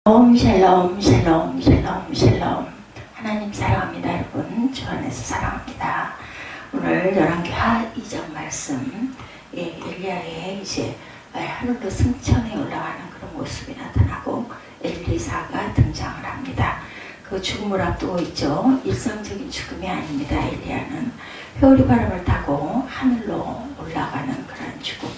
샬롬 샬롬 샬롬 샬롬. 하나님 사랑합니다. 여러분 주 안에서 사랑합니다. 오늘 열왕기하 2장 말씀, 엘리야의 이제 하늘로 승천해 올라가는 그런 모습이 나타나고 엘리사가 등장을 합니다. 그 죽음을 앞두고 있죠. 일상적인 죽음이 아닙니다. 엘리야는 회오리 바람을 타고 하늘로 올라가는 그런 죽음.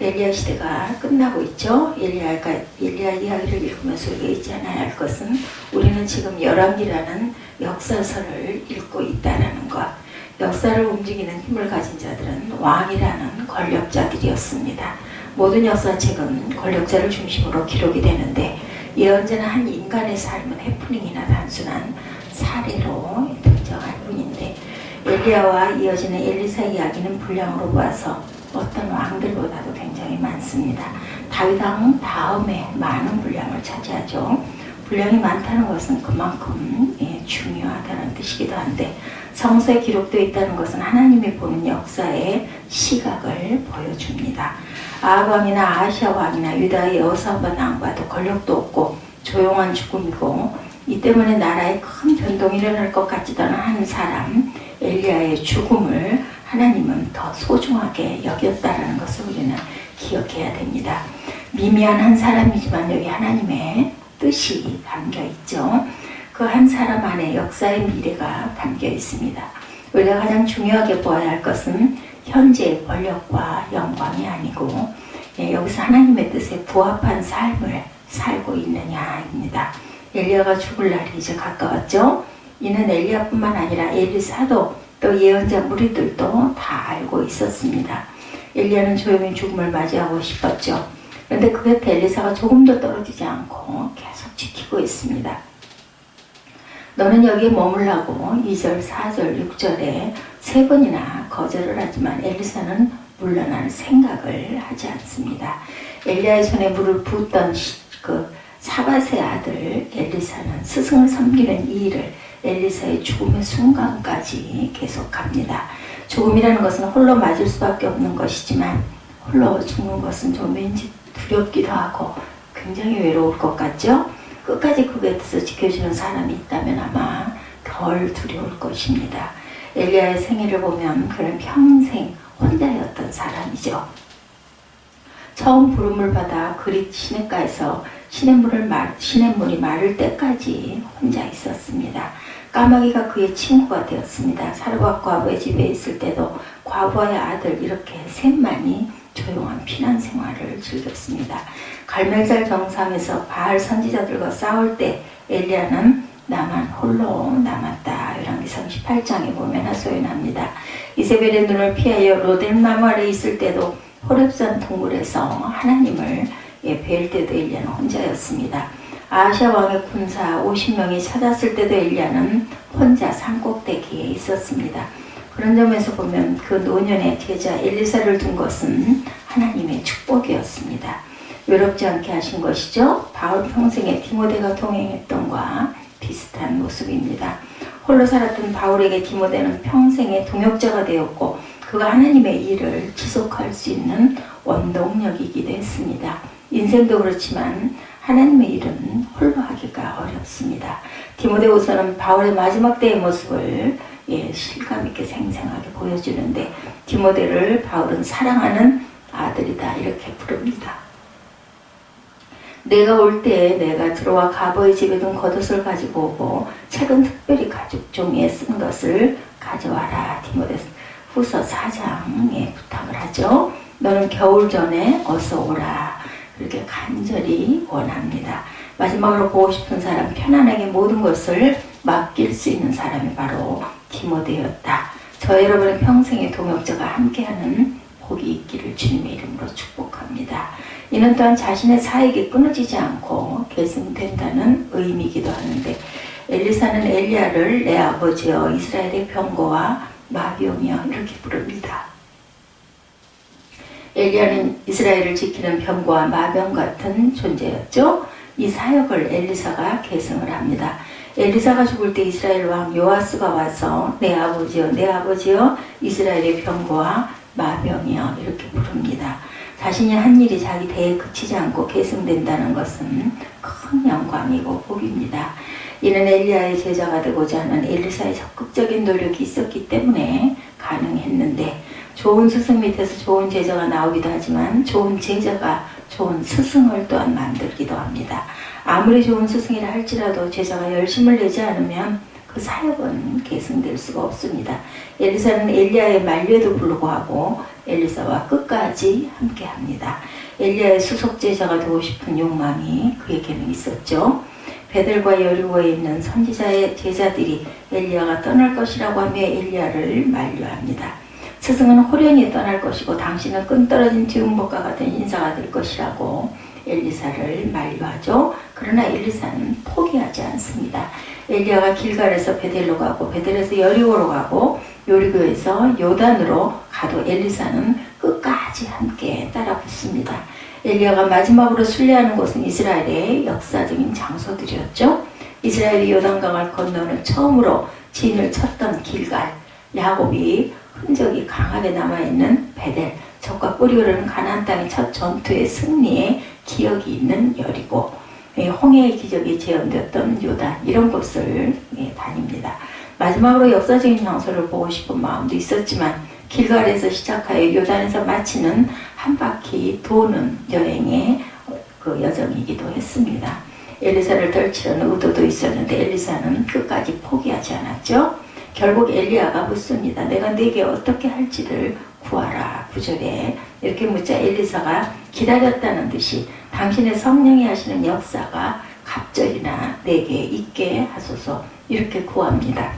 엘리야 시대가 끝나고 있죠. 엘리야 이야기를 읽으면서 우리가 잊지 않아야 할 것은 우리는 지금 열왕기라는 역사서를 읽고 있다는 것. 역사를 움직이는 힘을 가진 자들은 왕이라는 권력자들이었습니다. 모든 역사책은 권력자를 중심으로 기록이 되는데 예언자는 한 인간의 삶은 해프닝이나 단순한 사례로 등장할 뿐인데 엘리야와 이어지는 엘리사 이야기는 분량으로 보아서 어떤 왕들보다도 굉장히 많습니다. 다윗 왕 다음에 많은 분량을 차지하죠. 분량이 많다는 것은 그만큼 중요하다는 뜻이기도 한데 성서에 기록되어 있다는 것은 하나님이 보는 역사의 시각을 보여줍니다. 아합 왕이나 아하시아 왕이나 유다의 여호사밧 왕과도 권력도 없고 조용한 죽음이고 이 때문에 나라에 큰 변동이 일어날 것 같지도 않은 한 사람 엘리야의 죽음을 하나님은 더 소중하게 여겼다라는 것을 우리는 기억해야 됩니다. 미미한 한 사람이지만 여기 하나님의 뜻이 담겨 있죠. 그 한 사람 안에 역사의 미래가 담겨 있습니다. 우리가 가장 중요하게 보아야 할 것은 현재의 권력과 영광이 아니고 여기서 하나님의 뜻에 부합한 삶을 살고 있느냐입니다. 엘리야가 죽을 날이 이제 가까웠죠. 이는 엘리야뿐만 아니라 엘리사도 또 예언자 무리들도 다 알고 있었습니다. 엘리야는 조용히 죽음을 맞이하고 싶었죠. 그런데 그 곁에 엘리사가 조금도 떨어지지 않고 계속 지키고 있습니다. 너는 여기에 머물라고 2절, 4절, 6절에 3번이나 거절을 하지만 엘리사는 물러날 생각을 하지 않습니다. 엘리야의 손에 물을 붓던 그 사밧의 아들 엘리사는 스승을 섬기는 이 일을 엘리사의 죽음의 순간까지 계속합니다. 죽음이라는 것은 홀로 맞을 수밖에 없는 것이지만 홀로 죽는 것은 좀 왠지 두렵기도 하고 굉장히 외로울 것 같죠? 끝까지 그 곁에서 지켜주는 사람이 있다면 아마 덜 두려울 것입니다. 엘리야의 생애를 보면 그는 평생 혼자였던 사람이죠. 처음 부름을 받아 그릿 시냇가에서 시냇물이 마를 때까지 혼자 있었습니다. 까마귀가 그의 친구가 되었습니다. 사르밧 과부의 집에 있을 때도 과부와의 아들 이렇게 셋만이 조용한 피난 생활을 즐겼습니다. 갈멜살 정상에서 바알 선지자들과 싸울 때 엘리야는 나만 홀로 남았다. 열왕기 38장에 보면 하소연합니다. 이세벨의 눈을 피하여 로뎀나무 아래 있을 때도 호렙산 동굴에서 하나님을 뵐 때도 엘리야는 혼자였습니다. 아하시아 왕의 군사 50명이 찾았을 때도 엘리야는 혼자 산꼭대기에 있었습니다. 그런 점에서 보면 그 노년의 제자 엘리사를 둔 것은 하나님의 축복이었습니다. 외롭지 않게 하신 것이죠. 바울 평생에 디모데가 동행했던과 비슷한 모습입니다. 홀로 살았던 바울에게 디모데는 평생의 동역자가 되었고 그가 하나님의 일을 지속할 수 있는 원동력이기도 했습니다. 인생도 그렇지만 하나님의 일은 홀로 하기가 어렵습니다. 디모데후서는 바울의 마지막 때의 모습을 실감 있게 생생하게 보여주는데 디모데를 바울은 사랑하는 아들이다 이렇게 부릅니다. 내가 올 때 내가 들어와 가버의 집에 둔 겉옷을 가지고 오고 책은 특별히 가죽 종이에 쓴 것을 가져와라. 디모데후서 4장에 부탁을 하죠. 너는 겨울 전에 어서 오라. 그렇게 간절히 원합니다. 마지막으로 보고 싶은 사람, 편안하게 모든 것을 맡길 수 있는 사람이 바로 디모데였다. 저 여러분의 평생의 동역자가 함께하는 복이 있기를 주님의 이름으로 축복합니다. 이는 또한 자신의 사역이 끊어지지 않고 계승된다는 의미이기도 하는데 엘리사는 엘리야를 내 아버지여 이스라엘의 병거와 마병이여 이렇게 부릅니다. 엘리야는 이스라엘을 지키는 병거와 마병 같은 존재였죠. 이 사역을 엘리사가 계승을 합니다. 엘리사가 죽을 때 이스라엘 왕 요아스가 와서 내 아버지여 이스라엘의 병거와 마병이여 이렇게 부릅니다. 자신이 한 일이 자기 대에 그치지 않고 계승된다는 것은 큰 영광이고 복입니다. 이는 엘리야의 제자가 되고자 하는 엘리사의 적극적인 노력이 있었기 때문에 가능했는데, 좋은 스승 밑에서 좋은 제자가 나오기도 하지만 좋은 제자가 좋은 스승을 또한 만들기도 합니다. 아무리 좋은 스승이라 할지라도 제자가 열심을 내지 않으면 그 사역은 계승될 수가 없습니다. 엘리사는 엘리야의 만류에도 불구하고 엘리사와 끝까지 함께합니다. 엘리야의 수속 제자가 되고 싶은 욕망이 그에게는 있었죠. 베델과 여리고에 있는 선지자의 제자들이 엘리야가 떠날 것이라고 하며 엘리야를 만류합니다. 스승은 호련히 떠날 것이고 당신은 끈떨어진 지웅목과 같은 인사가 될 것이라고 엘리사를 만류하죠. 그러나 엘리사는 포기하지 않습니다. 엘리야가 길갈에서 베델로 가고 베델에서 여리고로 가고 여리고에서 요단으로 가도 엘리사는 끝까지 함께 따라 붙습니다. 엘리야가 마지막으로 순례하는 곳은 이스라엘의 역사적인 장소들이었죠. 이스라엘이 요단강을 건너는 처음으로 진을 쳤던 길갈, 야곱이 흔적이 강하게 남아있는 베델, 적과 뿌리 흐르는 가나안 땅의 첫 전투의 승리에 기억이 있는 여리고, 홍해의 기적이 재현되었던 요단, 이런 곳을 다닙니다. 마지막으로 역사적인 장소를 보고 싶은 마음도 있었지만 길갈에서 시작하여 요단에서 마치는 한 바퀴 도는 여행의 그 여정이기도 했습니다. 엘리사를 떨치려는 의도도 있었는데 엘리사는 끝까지 포기하지 않았죠. 결국 엘리야가 묻습니다. 내가 네게 어떻게 할지를 구하라. 9절에 이렇게 묻자 엘리사가 기다렸다는 듯이 당신의 성령이 하시는 역사가 갑절이나 내게 있게 하소서, 이렇게 구합니다.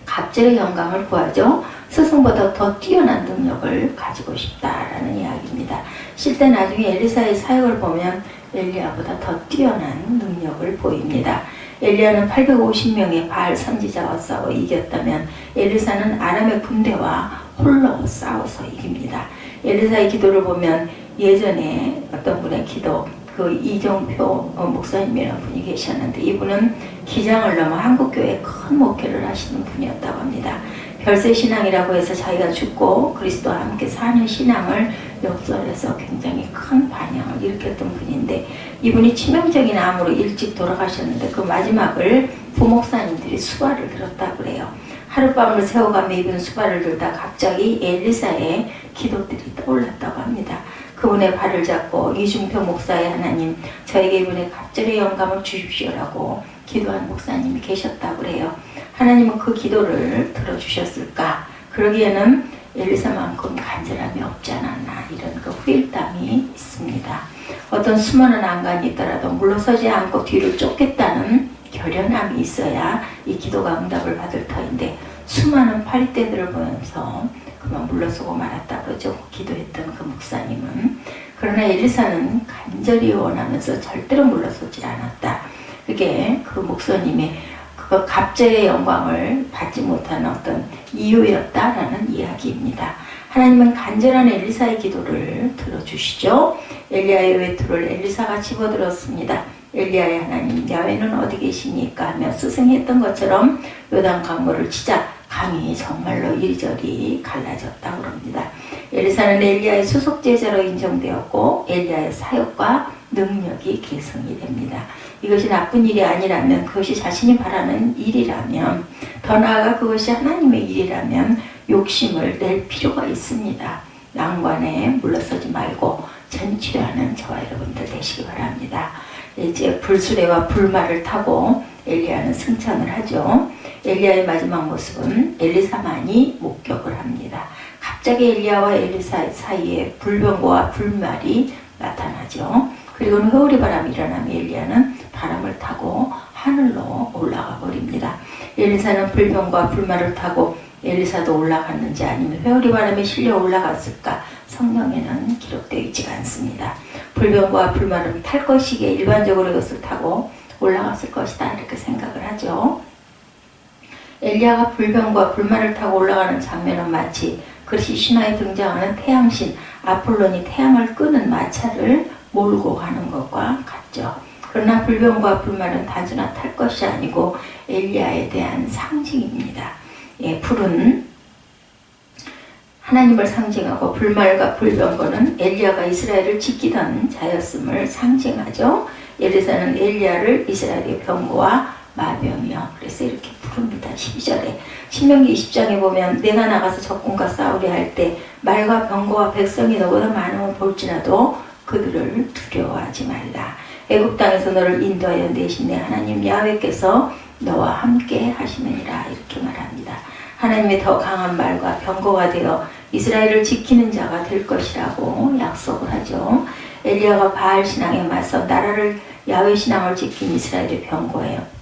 갑절의 영광을 구하죠. 스승보다 더 뛰어난 능력을 가지고 싶다라는 이야기입니다. 실제 나중에 엘리사의 사역을 보면 엘리야보다 더 뛰어난 능력을 보입니다. 엘리야는 850명의 바알 선지자와 싸워 이겼다면 엘리사는 아람의 군대와 홀로 싸워서 이깁니다. 엘리사의 기도를 보면 예전에 어떤 분의 기도, 그 이정표 목사님이라는 분이 계셨는데 이분은 기장을 넘어 한국교회에 큰 목회를 하시는 분이었다고 합니다. 별세신앙이라고 해서 자기가 죽고 그리스도와 함께 사는 신앙을 역설해서 굉장히 큰 반향을 일으켰던 분인데, 이분이 치명적인 암으로 일찍 돌아가셨는데 그 마지막을 부목사님들이 수발을 들었다고 그래요. 하룻밤을 새워가며 이분 수발을 들다 갑자기 엘리사의 기도들이 떠올랐다고 합니다. 그분의 발을 잡고 이중표 목사의 하나님, 저에게 이분의 갑절의 영감을 주십시오라고 기도한 목사님이 계셨다고 그래요. 하나님은 그 기도를 들어주셨을까? 그러기에는 엘리사만큼 간절함이 없지 않았나, 이런 그 후일담이 있습니다. 어떤 수많은 안간이 있더라도 물러서지 않고 뒤를 쫓겠다는 결연함이 있어야 이 기도가 응답을 받을 터인데, 수많은 파리떼들을 보면서 그만 물러서고 말았다 그러죠. 기도했던 그 목사님은. 그러나 엘리사는 간절히 원하면서 절대로 물러서지 않았다. 그게 그 목사님의 그 갑절의 영광을 받지 못하는 어떤 이유였다라는 이야기입니다. 하나님은 간절한 엘리사의 기도를 들어주시죠. 엘리야의 외투를 엘리사가 집어들었습니다. 엘리야의 하나님 야훼는 어디 계십니까 하며 스승이 했던 것처럼 요단 강물을 치자 강이 정말로 이리저리 갈라졌다고 합니다. 엘리사는 엘리야의 수속 제자로 인정되었고 엘리야의 사역과 능력이 계승이 됩니다. 이것이 나쁜 일이 아니라면, 그것이 자신이 바라는 일이라면, 더 나아가 그것이 하나님의 일이라면 욕심을 낼 필요가 있습니다. 난관에 물러서지 말고 전치료하는 저와 여러분들 되시기 바랍니다. 이제 불수레와 불말을 타고 엘리야는 승천을 하죠. 엘리야의 마지막 모습은 엘리사만이 목격을 합니다. 갑자기 엘리야와 엘리사 사이에 불병거와 불말이 나타나죠. 그리고는 회오리 바람이 일어나며 엘리야는 바람을 타고 하늘로 올라가 버립니다. 엘리사는 불병과 불말을 타고 엘리사도 올라갔는지 아니면 회오리 바람에 실려 올라갔을까? 성경에는 기록되어 있지가 않습니다. 불병과 불말은 탈 것이기에 일반적으로 이것을 타고 올라갔을 것이다, 이렇게 생각을 하죠. 엘리야가 불병과 불말을 타고 올라가는 장면은 마치 그리스 신화에 등장하는 태양신 아폴론이 태양을 끄는 마차를 몰고 가는 것과 같죠. 그러나 불병과 불말은 단순한 탈 것이 아니고 엘리야에 대한 상징입니다. 불은 하나님을 상징하고 불말과 불병거는 엘리야가 이스라엘을 지키던 자였음을 상징하죠. 엘리사는 엘리야를 이스라엘의 병거와 마병이요. 그래서 이렇게 부릅니다. 12절에 신명기 20장에 보면 내가 나가서 적군과 싸우려 할 때 말과 병거와 백성이 너보다 많으면 볼지라도 그들을 두려워하지 말라. 애굽 땅에서 너를 인도하여 내신 내 하나님 야훼께서 너와 함께 하시느니라. 이렇게 말합니다. 하나님의 더 강한 말과 병거가 되어 이스라엘을 지키는 자가 될 것이라고 약속을 하죠. 엘리야가 바알 신앙에 맞서 나라를 야훼 신앙을 지킨 이스라엘의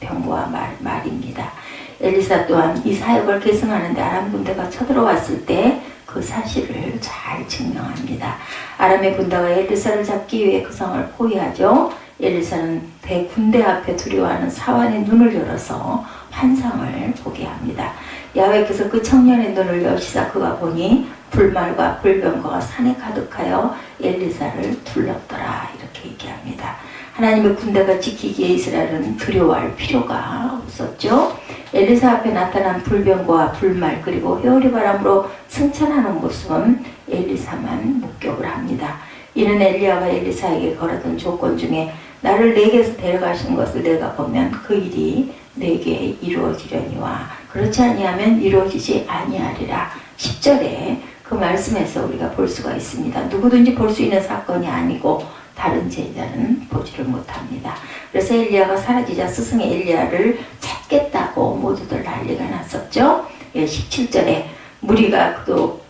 병거와 말입니다. 엘리사 또한 이 사역을 계승하는데 아람 군대가 쳐들어왔을 때 그 사실을 잘 증명합니다. 아람의 군대가 엘리사를 잡기 위해 그 성을 포위하죠. 엘리사는 대군대 앞에 두려워하는 사환의 눈을 열어서 환상을 보게 합니다. 야훼께서 그 청년의 눈을 여시사 그가 보니 불말과 불병거가 산에 가득하여 엘리사를 둘렀더라. 이렇게 얘기합니다. 하나님의 군대가 지키기에 이스라엘은 두려워할 필요가 없었죠. 엘리사 앞에 나타난 불병거와 불말 그리고 회오리 바람으로 승천하는 모습은 엘리사만 목격을 합니다. 이는 엘리야가 엘리사에게 걸었던 조건 중에 나를 내게서 데려가신 것을 내가 보면 그 일이 내게 이루어지려니와 그렇지 아니하면 이루어지지 아니하리라. 10절에 그 말씀에서 우리가 볼 수가 있습니다. 누구든지 볼 수 있는 사건이 아니고 다른 제자는 보지를 못합니다. 그래서 엘리야가 사라지자 스승의 엘리야를 찾겠다고 모두들 난리가 났었죠. 17절에 무리가 그로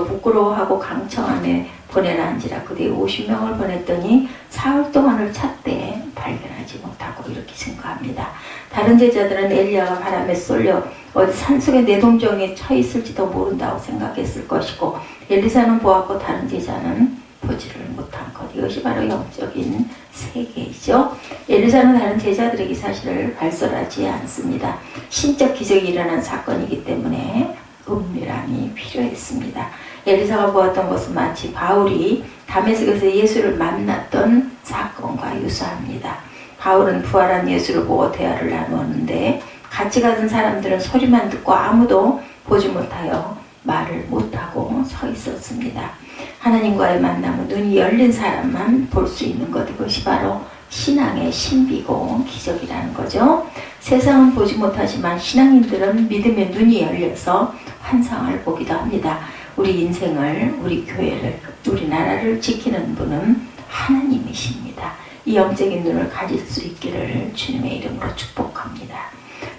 부끄러워하고 강청함에 보내라 한지라 그들이 50명을 보냈더니 사흘 동안을 찾되 발견하지 못하고 이렇게 증거합니다. 다른 제자들은 엘리야가 바람에 쏠려 어디 산속에 내동정에 처해 있을지도 모른다고 생각했을 것이고 엘리사는 보았고 다른 제자는 보지를 못한 것. 이것이 바로 영적인 세계이죠. 엘리사는 다른 제자들에게 사실을 발설하지 않습니다. 신적 기적이 일어난 사건이기 때문에 은밀함이 필요했습니다. 엘리사가 보았던 것은 마치 바울이 다메섹에서 예수를 만났던 사건과 유사합니다. 바울은 부활한 예수를 보고 대화를 나누었는데 같이 가던 사람들은 소리만 듣고 아무도 보지 못하여 말을 못하고 서 있었습니다. 하나님과의 만남은 눈이 열린 사람만 볼 수 있는 것. 이것이 바로 신앙의 신비고 기적이라는 거죠. 세상은 보지 못하지만 신앙인들은 믿음의 눈이 열려서 환상을 보기도 합니다. 우리 인생을, 우리 교회를, 우리 나라를 지키는 분은 하나님이십니다. 이 영적인 눈을 가질 수 있기를 주님의 이름으로 축복합니다.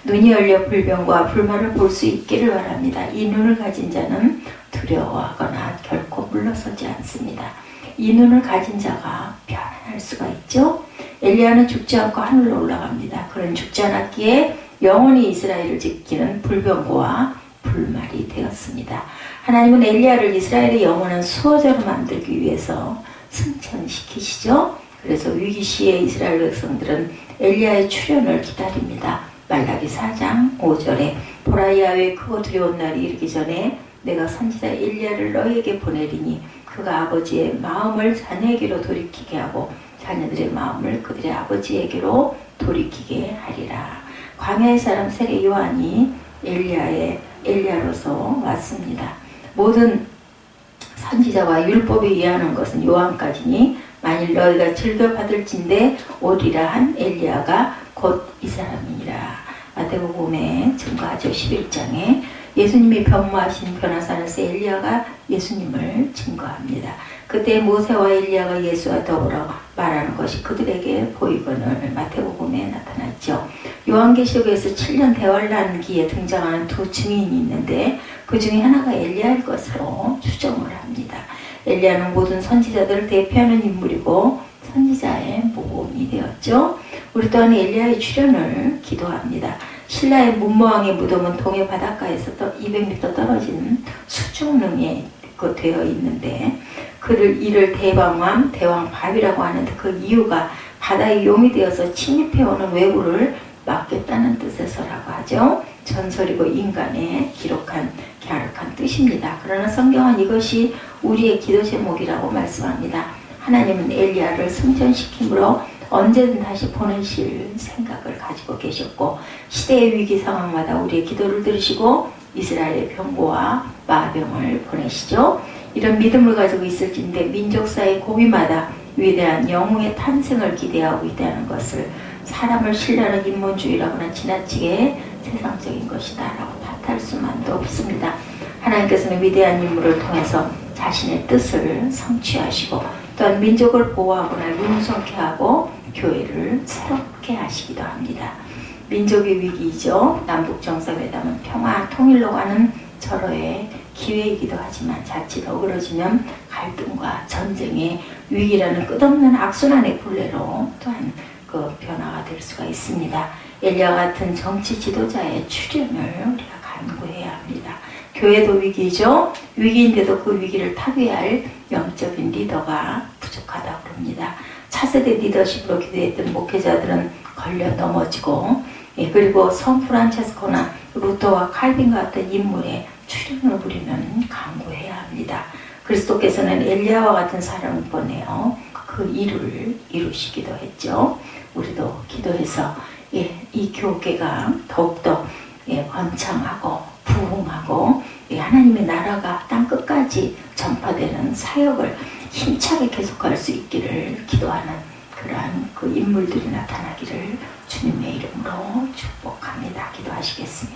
눈이 열려 불병과 불말을 볼 수 있기를 바랍니다. 이 눈을 가진 자는 두려워하거나 결코 물러서지 않습니다. 이 눈을 가진 자가 편안할 수가 있죠. 엘리야는 죽지 않고 하늘로 올라갑니다. 그는 죽지 않았기에 영원히 이스라엘을 지키는 불병거와 불말이 되었습니다. 하나님은 엘리야를 이스라엘의 영원한 수호자로 만들기 위해서 승천시키시죠. 그래서 위기 시에 이스라엘 백성들은 엘리야의 출현을 기다립니다. 말라기 4장 5절에 보라 야훼의 크고 두려운 날이 이르기 전에 내가 선지자 엘리야를 너희에게 보내리니 그가 아버지의 마음을 자녀에게로 돌이키게 하고 자녀들의 마음을 그들의 아버지에게로 돌이키게 하리라. 광야의 사람 세례 요한이 엘리야로서 왔습니다. 모든 선지자와 율법에 의하는 것은 요한까지니 만일 너희가 즐겨 받을진대 오리라 한 엘리야가 곧 이 사람이니라. 마태복음에 증거하죠. 11장에 예수님이 변모하신 변화사는서 엘리야가 예수님을 증거합니다. 그때 모세와 엘리야가 예수와 더불어 말하는 것이 그들에게 보이거늘 마태복음에 나타났죠. 요한계시록에서 7년 대환란기에 등장하는 두 증인이 있는데 그 중에 하나가 엘리야일 것으로 추정을 합니다. 엘리야는 모든 선지자들을 대표하는 인물이고 선지자의 모범이 되었죠. 우리 또한 엘리야의 출현을 기도합니다. 신라의 문무왕의 무덤은 동해 바닷가에서 200m 떨어진 수중릉에 되어 있는데 이를 대왕 바위라고 하는데 그 이유가 바다의 용이 되어서 침입해오는 외부를 막겠다는 뜻에서라고 하죠. 전설이고 인간의 기록한 갸륵한 뜻입니다. 그러나 성경은 이것이 우리의 기도 제목이라고 말씀합니다. 하나님은 엘리야를 승천시킴으로 언제든 다시 보내실 생각을 가지고 계셨고 시대의 위기 상황마다 우리의 기도를 들으시고 이스라엘의 병고와 마병을 보내시죠. 이런 믿음을 가지고 있을진데 민족사의 고비마다 위대한 영웅의 탄생을 기대하고 있다는 것을 사람을 신뢰하는 인본주의라고는 지나치게 세상적인 것이다 라고 탓할 수만도 없습니다. 하나님께서는 위대한 인물을 통해서 자신의 뜻을 성취하시고 또한 민족을 보호하거나 융성케 하고 교회를 새롭게 하시기도 합니다. 민족의 위기이죠. 남북정상회담은 평화 통일로 가는 절호의 기회이기도 하지만 자칫 어그러지면 갈등과 전쟁의 위기라는 끝없는 악순환의 굴레로 또한 그 변화가 될 수가 있습니다. 엘리야 같은 정치 지도자의 출현을 우리가 간구해야 합니다. 교회도 위기죠. 위기인데도 그 위기를 타개할 영적인 리더가 부족하다고 합니다. 차세대 리더십으로 기대했던 목회자들은 걸려 넘어지고 그리고 성 프란체스코나 루터와 칼빈 같은 인물의 출현을 우리는 간구해야 합니다. 그리스도께서는 엘리야와 같은 사람을 보내어 그 일을 이루시기도 했죠. 우리도 기도해서 이 교계가 더욱더 번창하고 부흥하고 하나님의 나라가 땅 끝까지 전파되는 사역을 힘차게 계속할 수 있기를 기도하는 그러한 그 인물들이 나타나기를 주님의 이름으로 축복합니다. 기도하시겠습니다.